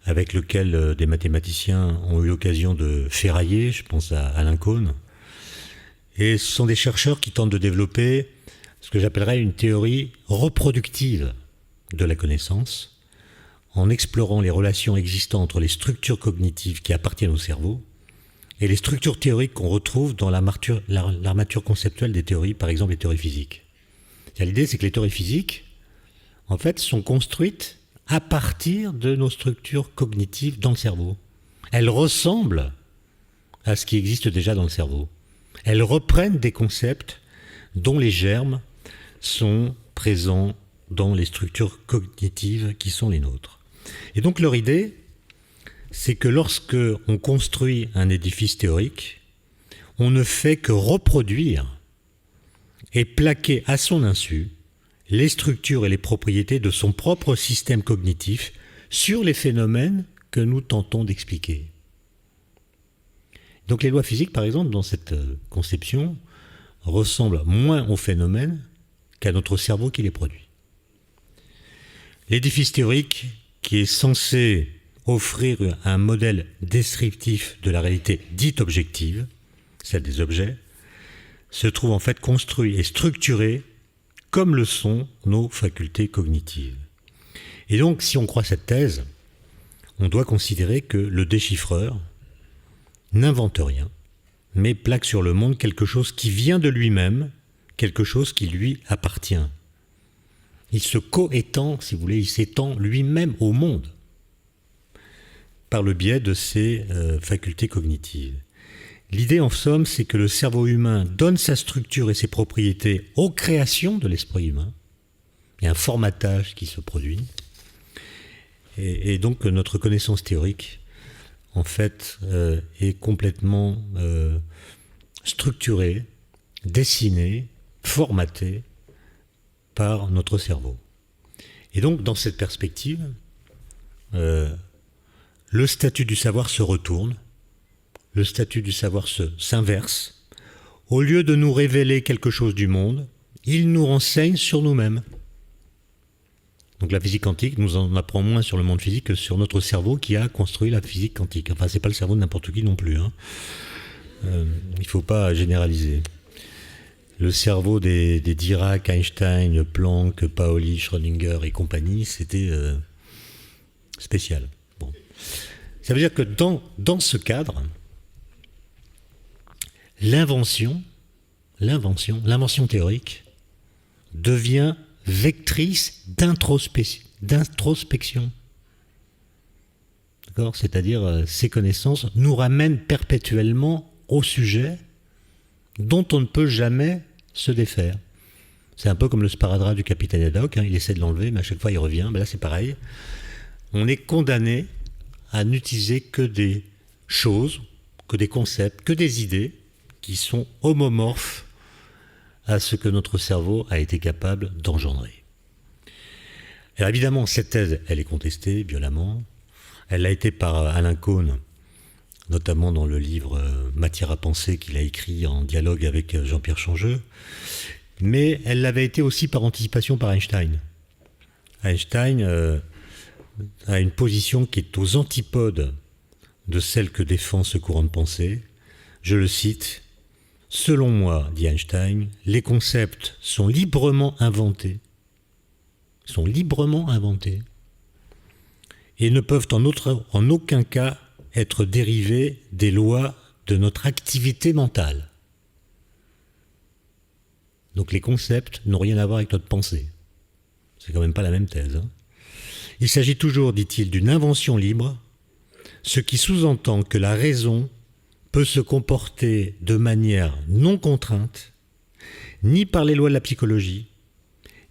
avec lequel des mathématiciens ont eu l'occasion de ferrailler, je pense à Alain Cohn. Et ce sont des chercheurs qui tentent de développer ce que j'appellerais une théorie reproductive de la connaissance, en explorant les relations existantes entre les structures cognitives qui appartiennent au cerveau et les structures théoriques qu'on retrouve dans l'armature conceptuelle des théories, par exemple les théories physiques. L'idée, c'est que les théories physiques, en fait, sont construites à partir de nos structures cognitives dans le cerveau. Elles ressemblent à ce qui existe déjà dans le cerveau. Elles reprennent des concepts dont les germes sont présents dans les structures cognitives qui sont les nôtres. Et donc leur idée, c'est que lorsque on construit un édifice théorique, on ne fait que reproduire et plaquer à son insu les structures et les propriétés de son propre système cognitif sur les phénomènes que nous tentons d'expliquer. Donc les lois physiques, par exemple, dans cette conception, ressemblent moins aux phénomènes qu'à notre cerveau qui les produit. L'édifice théorique, qui est censé offrir un modèle descriptif de la réalité dite objective, celle des objets, se trouve en fait construit et structuré comme le sont nos facultés cognitives. Et donc, si on croit cette thèse, on doit considérer que le déchiffreur n'invente rien, mais plaque sur le monde quelque chose qui vient de lui-même, quelque chose qui lui appartient. Il se coétend, si vous voulez, il s'étend lui-même au monde par le biais de ses facultés cognitives. L'idée, en somme, c'est que le cerveau humain donne sa structure et ses propriétés aux créations de l'esprit humain. Il y a un formatage qui se produit. Et donc, notre connaissance théorique, en fait, est complètement structurée, dessinée, formatée par notre cerveau. Et donc, dans cette perspective, le statut du savoir se retourne, le statut du savoir s'inverse. Au lieu de nous révéler quelque chose du monde, il nous renseigne sur nous-mêmes. Donc la physique quantique nous en apprend moins sur le monde physique que sur notre cerveau qui a construit la physique quantique. Enfin, c'est pas le cerveau de n'importe qui non plus. Il ne faut pas généraliser. Le cerveau des Dirac, Einstein, Planck, Pauli, Schrödinger et compagnie, c'était spécial. Bon. Ça veut dire que dans ce cadre, l'invention théorique devient vectrice d'introspection. D'accord ? C'est-à-dire, ces connaissances nous ramènent perpétuellement au sujet dont on ne peut jamais se défaire. C'est un peu comme le sparadrap du capitaine Haddock, il essaie de l'enlever, mais à chaque fois il revient. Ben là, c'est pareil. On est condamné à n'utiliser que des choses, que des concepts, que des idées qui sont homomorphes à ce que notre cerveau a été capable d'engendrer. Alors évidemment, cette thèse, elle est contestée violemment. Elle l'a été par Alain Cohn, notamment dans le livre Matière à penser qu'il a écrit en dialogue avec Jean-Pierre Changeux, mais elle l'avait été aussi par anticipation par Einstein. Einstein a une position qui est aux antipodes de celle que défend ce courant de pensée. Je le cite, « Selon moi, dit Einstein, les concepts sont librement inventés, et ne peuvent en aucun cas être dérivés des lois de notre activité mentale. » Donc les concepts n'ont rien à voir avec notre pensée. C'est quand même pas la même thèse. Il s'agit toujours, dit-il, d'une invention libre, ce qui sous-entend que la raison peut se comporter de manière non contrainte, ni par les lois de la psychologie,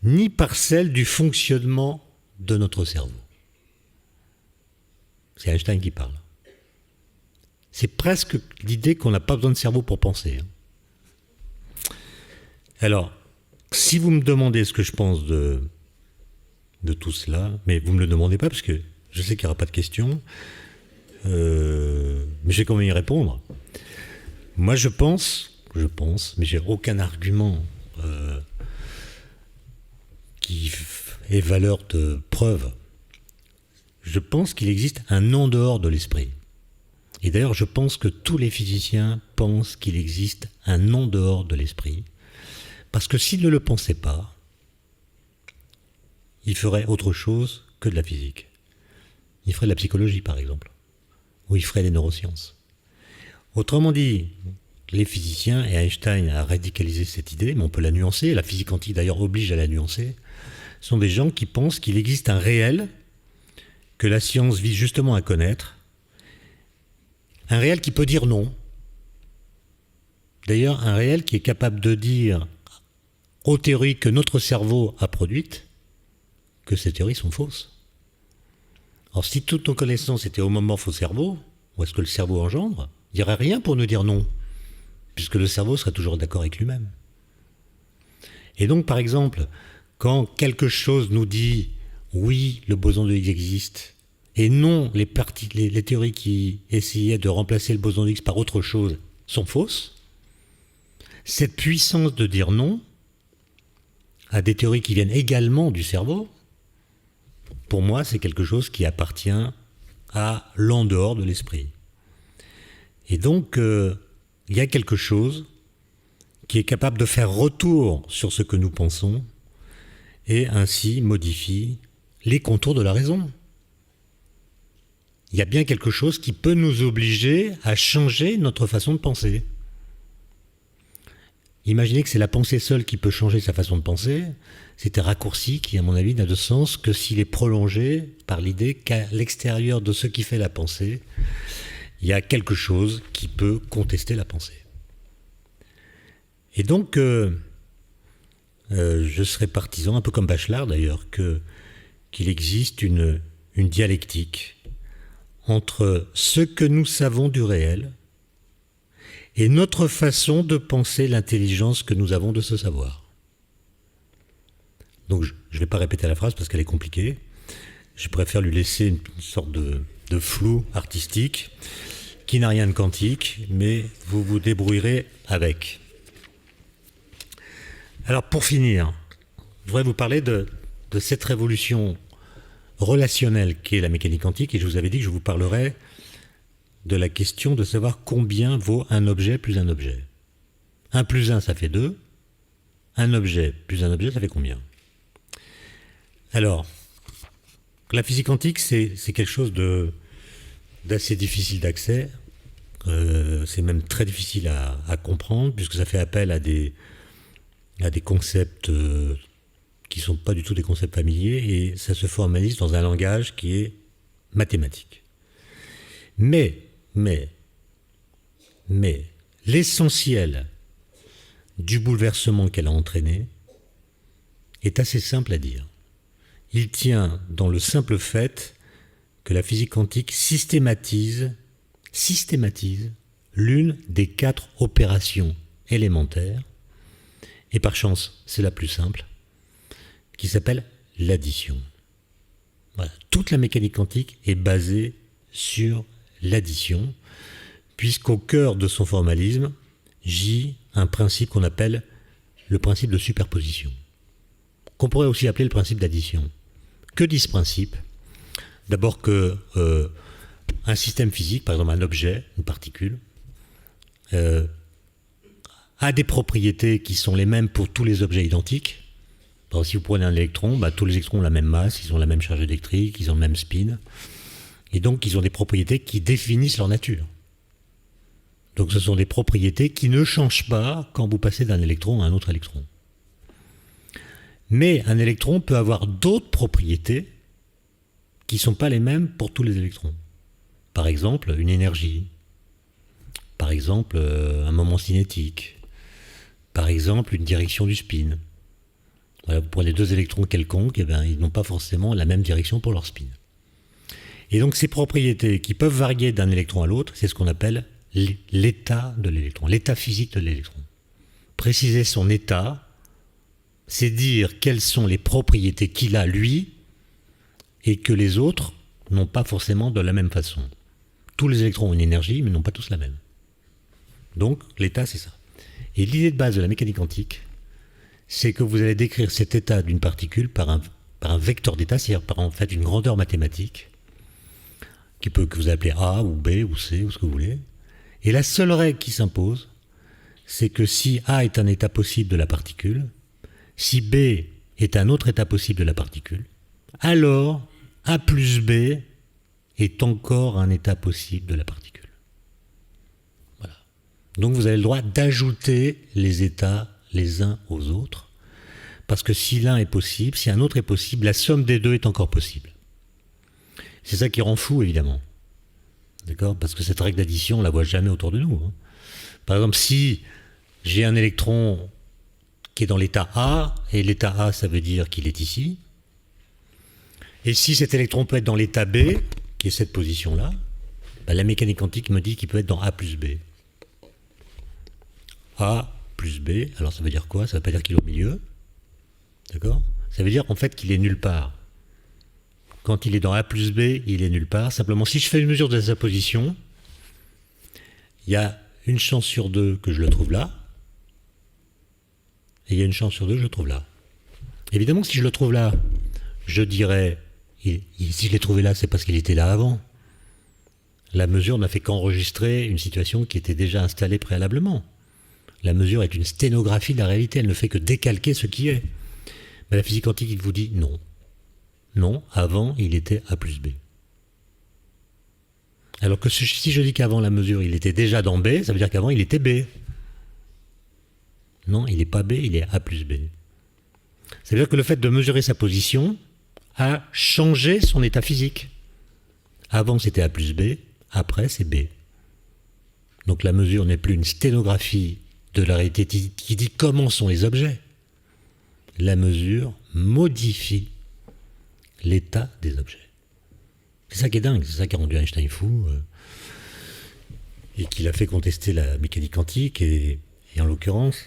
ni par celles du fonctionnement de notre cerveau. C'est Einstein qui parle. C'est presque l'idée qu'on n'a pas besoin de cerveau pour penser. Alors, si vous me demandez ce que je pense de tout cela, mais vous ne me le demandez pas parce que je sais qu'il n'y aura pas de questions, mais je vais quand même y répondre. Moi, je pense, mais j'ai aucun argument qui ait valeur de preuve. Je pense qu'il existe un en dehors de l'esprit. Et d'ailleurs, je pense que tous les physiciens pensent qu'il existe un en dehors de l'esprit. Parce que s'ils ne le pensaient pas, ils feraient autre chose que de la physique. Ils feraient de la psychologie, par exemple. Ou ils feraient des neurosciences. Autrement dit, les physiciens, et Einstein a radicalisé cette idée, mais on peut la nuancer, la physique quantique d'ailleurs oblige à la nuancer, sont des gens qui pensent qu'il existe un réel que la science vise justement à connaître, un réel qui peut dire non. D'ailleurs, un réel qui est capable de dire aux théories que notre cerveau a produites que ces théories sont fausses. Alors si toutes nos connaissances étaient homomorphes au cerveau, ou est-ce que le cerveau engendre, il n'y aurait rien pour nous dire non, puisque le cerveau serait toujours d'accord avec lui-même. Et donc, par exemple, quand quelque chose nous dit « oui, le boson de Higgs existe », et non, les théories qui essayaient de remplacer le boson de Higgs par autre chose sont fausses, cette puissance de dire non à des théories qui viennent également du cerveau, pour moi, c'est quelque chose qui appartient à l'en dehors de l'esprit. Et donc, il y a quelque chose qui est capable de faire retour sur ce que nous pensons et ainsi modifie les contours de la raison. Il y a bien quelque chose qui peut nous obliger à changer notre façon de penser. Imaginez que c'est la pensée seule qui peut changer sa façon de penser. C'est un raccourci qui, à mon avis, n'a de sens que s'il est prolongé par l'idée qu'à l'extérieur de ce qui fait la pensée, il y a quelque chose qui peut contester la pensée. Et donc, je serais partisan, un peu comme Bachelard d'ailleurs, qu'il existe une dialectique entre ce que nous savons du réel et notre façon de penser l'intelligence que nous avons de ce savoir. Donc je ne vais pas répéter la phrase parce qu'elle est compliquée. Je préfère lui laisser une sorte de flou artistique qui n'a rien de quantique, mais vous vous débrouillerez avec. Alors pour finir, je voudrais vous parler de cette révolution relationnelle qu'est la mécanique quantique, et je vous avais dit que je vous parlerais de la question de savoir combien vaut un objet plus un objet. 1 plus 1, ça fait 2. Un objet plus un objet, ça fait combien? Alors, la physique quantique, c'est quelque chose d'assez difficile d'accès. C'est même très difficile à comprendre, puisque ça fait appel à des concepts qui ne sont pas du tout des concepts familiers, et ça se formalise dans un langage qui est mathématique. Mais l'essentiel du bouleversement qu'elle a entraîné est assez simple à dire. Il tient dans le simple fait que la physique quantique systématise l'une des 4 opérations élémentaires, et par chance, c'est la plus simple, qui s'appelle l'addition. Voilà. Toute la mécanique quantique est basée sur l'addition, puisqu'au cœur de son formalisme gît un principe qu'on appelle le principe de superposition, qu'on pourrait aussi appeler le principe d'addition. Que dit ce principe? D'abord que un système physique, par exemple un objet, une particule, a des propriétés qui sont les mêmes pour tous les objets identiques. Alors, si vous prenez un électron, tous les électrons ont la même masse, ils ont la même charge électrique, ils ont le même spin. Et donc, ils ont des propriétés qui définissent leur nature. Donc, ce sont des propriétés qui ne changent pas quand vous passez d'un électron à un autre électron. Mais un électron peut avoir d'autres propriétés qui ne sont pas les mêmes pour tous les électrons. Par exemple, une énergie. Par exemple, un moment cinétique. Par exemple, une direction du spin. Voilà, vous prenez 2 électrons quelconques, ils n'ont pas forcément la même direction pour leur spin. Et donc ces propriétés qui peuvent varier d'un électron à l'autre, c'est ce qu'on appelle l'état de l'électron, l'état physique de l'électron. Préciser son état, c'est dire quelles sont les propriétés qu'il a, lui, et que les autres n'ont pas forcément de la même façon. Tous les électrons ont une énergie, mais n'ont pas tous la même. Donc l'état, c'est ça. Et l'idée de base de la mécanique quantique, c'est que vous allez décrire cet état d'une particule par un vecteur d'état, c'est-à-dire par en fait une grandeur mathématique, que vous appelez A ou B ou C ou ce que vous voulez. Et la seule règle qui s'impose, c'est que si A est un état possible de la particule, si B est un autre état possible de la particule, alors A plus B est encore un état possible de la particule. Voilà. Donc vous avez le droit d'ajouter les états les uns aux autres, parce que si l'un est possible, si un autre est possible, la somme des deux est encore possible. C'est ça qui rend fou, évidemment. D'accord? Parce que cette règle d'addition, on ne la voit jamais autour de nous. Hein. Par exemple, si j'ai un électron qui est dans l'état A, et l'état A, ça veut dire qu'il est ici, et si cet électron peut être dans l'état B, qui est cette position-là, la mécanique quantique me dit qu'il peut être dans A plus B. A plus B, alors ça veut dire quoi? Ça ne veut pas dire qu'il est au milieu. D'accord? Ça veut dire en fait qu'il est nulle part. Quand il est dans A plus B, il est nulle part. Simplement, si je fais une mesure de sa position, il y a une chance sur 2 que je le trouve là, et il y a une chance sur deux, je le trouve là. Évidemment, si je le trouve là, je dirais, si je l'ai trouvé là, c'est parce qu'il était là avant. La mesure n'a fait qu'enregistrer une situation qui était déjà installée préalablement. La mesure est une sténographie de la réalité, elle ne fait que décalquer ce qui est. Mais la physique quantique, il vous dit non. Non, avant, il était A plus B. Alors que si je dis qu'avant la mesure, il était déjà dans B, ça veut dire qu'avant, il était B. Non, il n'est pas B, il est A plus B. Ça veut dire que le fait de mesurer sa position a changé son état physique. Avant, c'était A plus B, après, c'est B. Donc la mesure n'est plus une sténographie de la réalité qui dit comment sont les objets. La mesure modifie l'état des objets. C'est ça qui est dingue, c'est ça qui a rendu Einstein fou et qui l'a fait contester la mécanique quantique. Et en l'occurrence,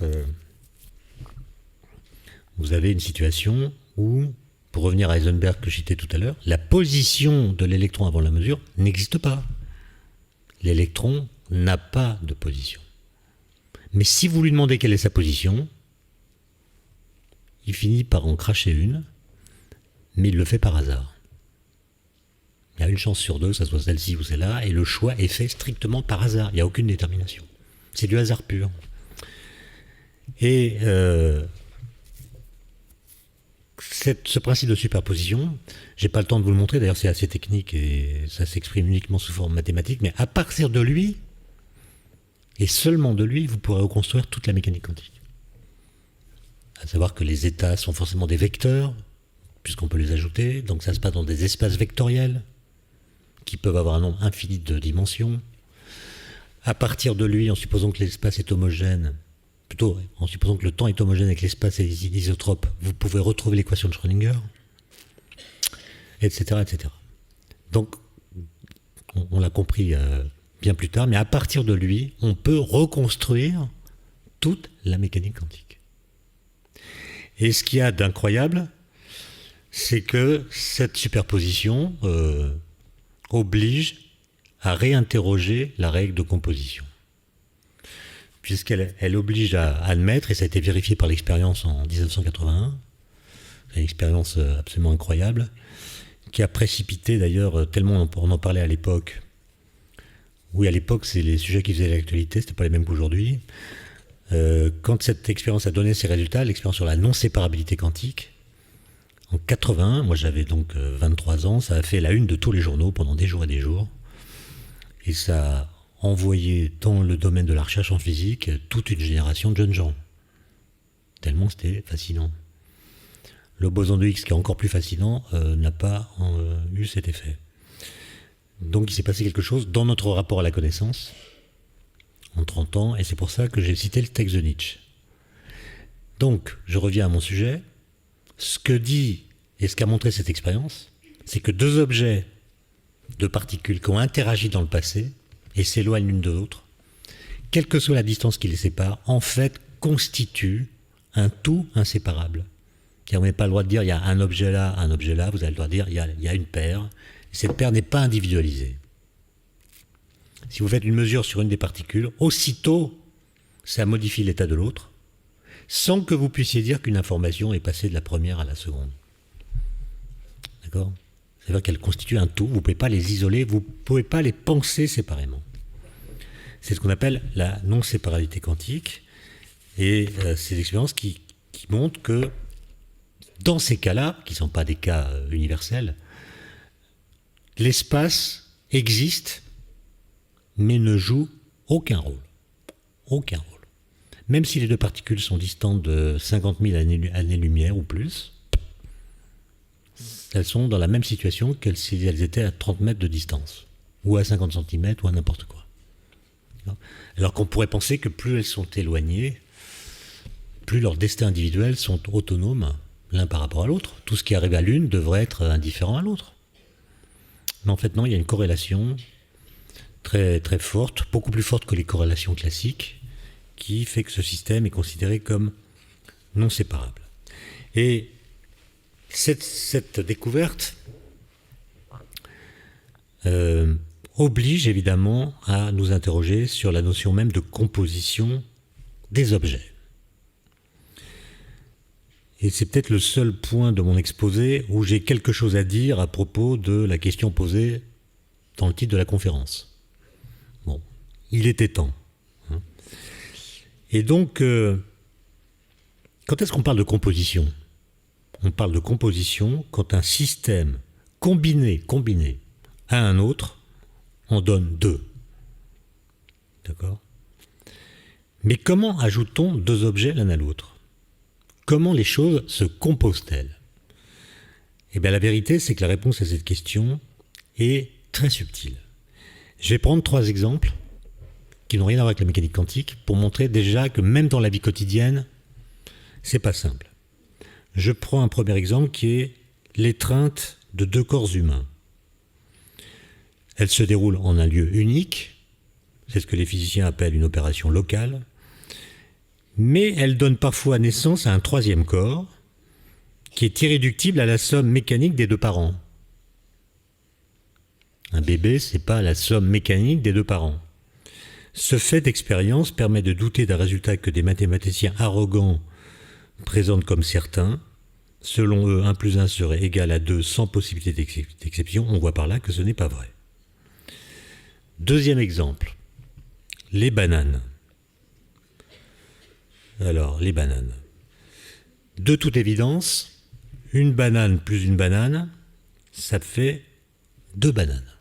vous avez une situation où, pour revenir à Heisenberg que je citais tout à l'heure, la position de l'électron avant la mesure n'existe pas. L'électron n'a pas de position. Mais si vous lui demandez quelle est sa position, il finit par en cracher une, mais il le fait par hasard. Il y a une chance sur deux, ça soit celle-ci ou celle-là, et le choix est fait strictement par hasard. Il n'y a aucune détermination. C'est du hasard pur. Et ce principe de superposition, j'ai pas le temps de vous le montrer, d'ailleurs c'est assez technique et ça s'exprime uniquement sous forme mathématique, mais à partir de lui, et seulement de lui, vous pourrez reconstruire toute la mécanique quantique. À savoir que les états sont forcément des vecteurs, puisqu'on peut les ajouter, donc ça se passe dans des espaces vectoriels, qui peuvent avoir un nombre infini de dimensions. À partir de lui, en supposant que l'espace est homogène, plutôt en supposant que le temps est homogène et que l'espace est isotrope, vous pouvez retrouver l'équation de Schrödinger, etc. etc. Donc, on l'a compris bien plus tard, mais à partir de lui, on peut reconstruire toute la mécanique quantique. Et ce qu'il y a d'incroyable, c'est que cette superposition oblige à réinterroger la règle de composition. Puisqu'elle oblige à admettre, et ça a été vérifié par l'expérience en 1981, c'est une expérience absolument incroyable, qui a précipité d'ailleurs, tellement on en parlait à l'époque. Oui, à l'époque, c'est les sujets qui faisaient l'actualité, c'était pas les mêmes qu'aujourd'hui. Quand cette expérience a donné ses résultats, l'expérience sur la non-séparabilité quantique, en 81, moi j'avais donc 23 ans, ça a fait la une de tous les journaux pendant des jours et des jours. Et ça a envoyé dans le domaine de la recherche en physique toute une génération de jeunes gens. Tellement c'était fascinant. Le boson de Higgs, qui est encore plus fascinant, n'a pas eu cet effet. Donc il s'est passé quelque chose dans notre rapport à la connaissance en 30 ans, et c'est pour ça que j'ai cité le texte de Nietzsche. Donc, je reviens à mon sujet. Ce que dit et ce qu'a montré cette expérience, c'est que deux objets, deux particules qui ont interagi dans le passé et s'éloignent l'une de l'autre, quelle que soit la distance qui les sépare, en fait, constituent un tout inséparable. Et on n'a pas le droit de dire il y a un objet là, vous avez le droit de dire il y a une paire, et cette paire n'est pas individualisée. Si vous faites une mesure sur une des particules, aussitôt, ça modifie l'état de l'autre, sans que vous puissiez dire qu'une information est passée de la première à la seconde. D'accord ? C'est-à-dire qu'elles constituent un tout, vous ne pouvez pas les isoler, vous ne pouvez pas les penser séparément. C'est ce qu'on appelle la non-séparabilité quantique, et c'est l'expérience qui montre que dans ces cas-là, qui ne sont pas des cas universels, l'espace existe, mais ne joue aucun rôle. Aucun rôle. Même si les deux particules sont distantes de 50 000 années-lumière ou plus, elles sont dans la même situation que si elles étaient à 30 mètres de distance, ou à 50 cm, ou à n'importe quoi. Alors qu'on pourrait penser que plus elles sont éloignées, plus leurs destins individuels sont autonomes l'un par rapport à l'autre. Tout ce qui arrive à l'une devrait être indifférent à l'autre. Mais en fait non, il y a une corrélation très, très forte, beaucoup plus forte que les corrélations classiques, qui fait que ce système est considéré comme non séparable. Et cette découverte oblige évidemment à nous interroger sur la notion même de composition des objets. Et c'est peut-être le seul point de mon exposé où j'ai quelque chose à dire à propos de la question posée dans le titre de la conférence. Bon, il était temps. Et donc, quand est-ce qu'on parle de composition ? On parle de composition quand un système combiné à un autre en donne deux. D'accord ? Mais comment ajoute-t-on deux objets l'un à l'autre ? Comment les choses se composent-elles ? Eh bien, la vérité, c'est que la réponse à cette question est très subtile. Je vais prendre 3 exemples qui n'ont rien à voir avec la mécanique quantique pour montrer déjà que même dans la vie quotidienne, c'est pas simple. Je prends un premier exemple qui est l'étreinte de 2 corps humains. Elle se déroule en un lieu unique, c'est ce que les physiciens appellent une opération locale, mais elle donne parfois naissance à un 3e corps qui est irréductible à la somme mécanique des 2 parents. Un bébé, c'est pas la somme mécanique des 2 parents. Ce fait d'expérience permet de douter d'un résultat que des mathématiciens arrogants présentent comme certain. Selon eux, 1 plus 1 serait égal à 2 sans possibilité d'exception. On voit par là que ce n'est pas vrai. Deuxième exemple, les bananes. Alors, les bananes. De toute évidence, une banane plus une banane, ça fait 2 bananes.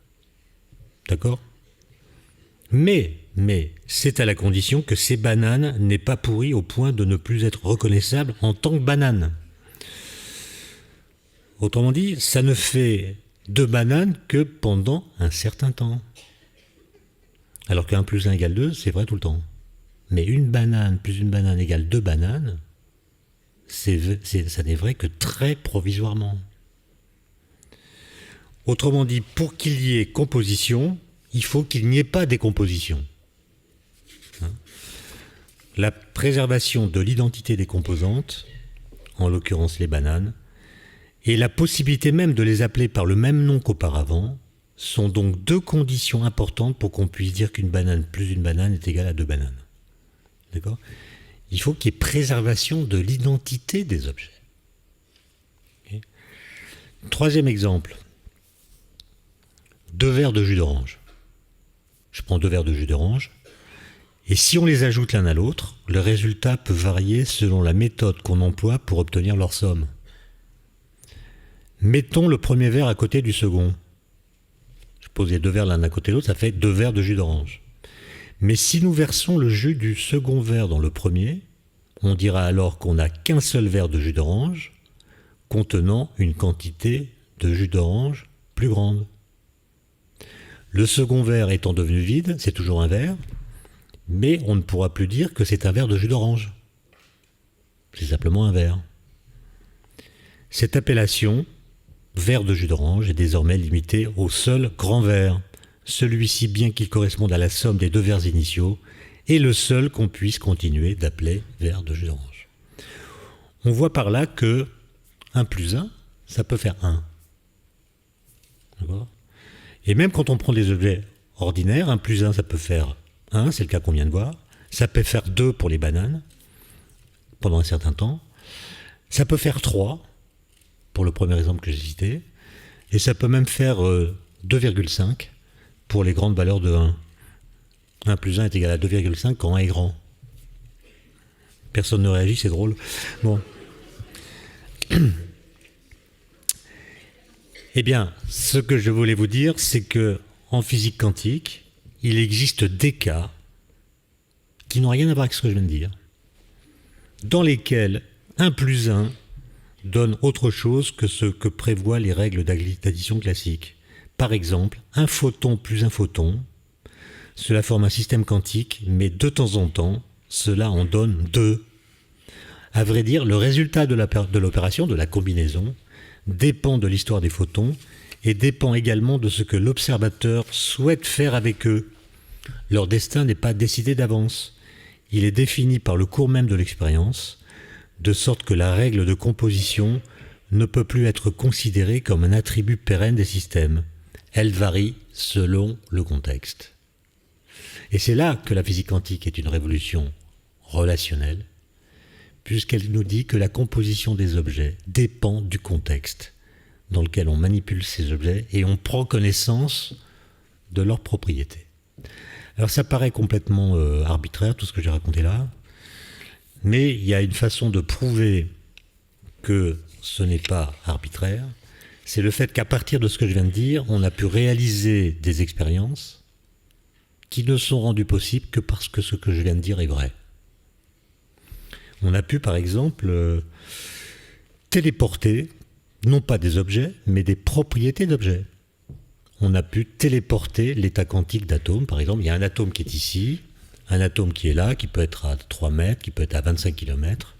D'accord ? Mais c'est à la condition que ces bananes n'aient pas pourri au point de ne plus être reconnaissables en tant que bananes. Autrement dit, ça ne fait 2 bananes que pendant un certain temps. Alors que 1 plus 1 égale 2, c'est vrai tout le temps. Mais une banane plus une banane égale 2 bananes, ça n'est vrai que très provisoirement. Autrement dit, pour qu'il y ait composition, il faut qu'il n'y ait pas décomposition. La préservation de l'identité des composantes, en l'occurrence les bananes, et la possibilité même de les appeler par le même nom qu'auparavant, sont donc 2 conditions importantes pour qu'on puisse dire qu'une banane plus une banane est égale à 2 bananes. D'accord ? Il faut qu'il y ait préservation de l'identité des objets. Okay. 3e exemple. 2 verres de jus d'orange. Je prends 2 verres de jus d'orange, et si on les ajoute l'un à l'autre, le résultat peut varier selon la méthode qu'on emploie pour obtenir leur somme. Mettons le premier verre à côté du second. Je pose les 2 verres l'un à côté de l'autre, ça fait 2 verres de jus d'orange. Mais si nous versons le jus du second verre dans le premier, on dira alors qu'on n'a qu'un seul verre de jus d'orange contenant une quantité de jus d'orange plus grande. Le second verre étant devenu vide, c'est toujours un verre, mais on ne pourra plus dire que c'est un verre de jus d'orange. C'est simplement un verre. Cette appellation, verre de jus d'orange, est désormais limitée au seul grand verre. Celui-ci, bien qu'il corresponde à la somme des 2 verres initiaux, est le seul qu'on puisse continuer d'appeler verre de jus d'orange. On voit par là que 1 plus 1, ça peut faire 1. D'accord ? Et même quand on prend des objets ordinaires, 1 plus 1, ça peut faire 1, c'est le cas qu'on vient de voir. Ça peut faire 2 pour les bananes, pendant un certain temps. Ça peut faire 3, pour le premier exemple que j'ai cité. Et ça peut même faire 2,5 pour les grandes valeurs de 1. 1 plus 1 est égal à 2,5 quand 1 est grand. Personne ne réagit, c'est drôle. Bon. Eh bien, ce que je voulais vous dire, c'est que en physique quantique, il existe des cas qui n'ont rien à voir avec ce que je viens de dire, dans lesquels 1 plus 1 donne autre chose que ce que prévoient les règles d'addition classiques. Par exemple, un photon plus un photon, cela forme un système quantique, mais de temps en temps, cela en donne 2. À vrai dire, le résultat de l'opération, de la combinaison, dépend de l'histoire des photons et dépend également de ce que l'observateur souhaite faire avec eux. Leur destin n'est pas décidé d'avance. Il est défini par le cours même de l'expérience, de sorte que la règle de composition ne peut plus être considérée comme un attribut pérenne des systèmes. Elle varie selon le contexte. Et c'est là que la physique quantique est une révolution relationnelle, puisqu'elle nous dit que la composition des objets dépend du contexte dans lequel on manipule ces objets et on prend connaissance de leurs propriétés. Alors ça paraît complètement arbitraire, tout ce que j'ai raconté là, mais il y a une façon de prouver que ce n'est pas arbitraire, c'est le fait qu'à partir de ce que je viens de dire, on a pu réaliser des expériences qui ne sont rendues possibles que parce que ce que je viens de dire est vrai. On a pu, par exemple, téléporter, non pas des objets, mais des propriétés d'objets. On a pu téléporter l'état quantique d'atomes. Par exemple, il y a un atome qui est ici, un atome qui est là, qui peut être à 3 mètres, qui peut être à 25 km.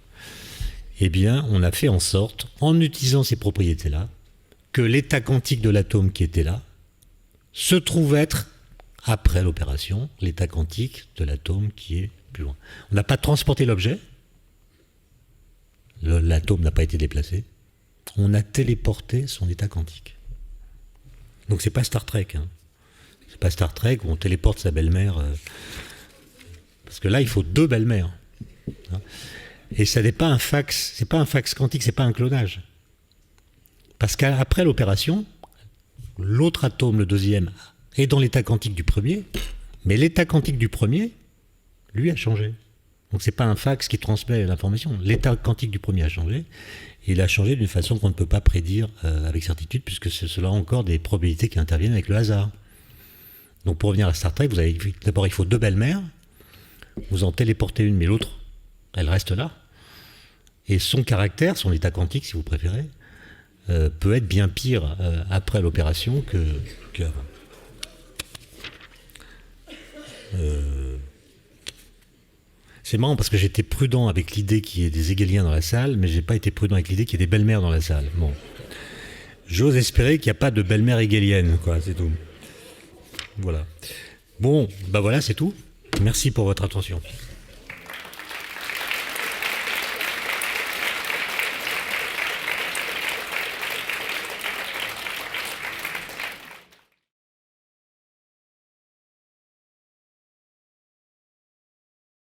Eh bien, on a fait en sorte, en utilisant ces propriétés-là, que l'état quantique de l'atome qui était là se trouve être, après l'opération, l'état quantique de l'atome qui est plus loin. On n'a pas transporté l'objet, l'atome n'a pas été déplacé, on a téléporté son état quantique. Donc c'est pas Star Trek. Hein. C'est pas Star Trek où on téléporte sa belle-mère. Parce que là, il faut 2 belles-mères. Hein. Et ça n'est pas un fax, c'est pas un fax quantique, c'est pas un clonage. Parce qu'après l'opération, l'autre atome, le deuxième, est dans l'état quantique du premier, mais l'état quantique du premier, lui, a changé. Donc c'est pas un fax qui transmet l'information. L'état quantique du premier a changé, et il a changé d'une façon qu'on ne peut pas prédire avec certitude, puisque c'est cela encore des probabilités qui interviennent avec le hasard. Donc pour revenir à Star Trek, d'abord il faut 2 belles-mères, vous en téléportez une, mais l'autre, elle reste là. Et son caractère, son état quantique, si vous préférez, peut être bien pire après l'opération qu'avant. C'est marrant parce que j'étais prudent avec l'idée qu'il y ait des hégéliens dans la salle, mais j'ai pas été prudent avec l'idée qu'il y ait des belles-mères dans la salle. Bon. J'ose espérer qu'il n'y a pas de belle-mère hégélienne, quoi, c'est tout. Voilà. Bon, bah voilà, c'est tout. Merci pour votre attention.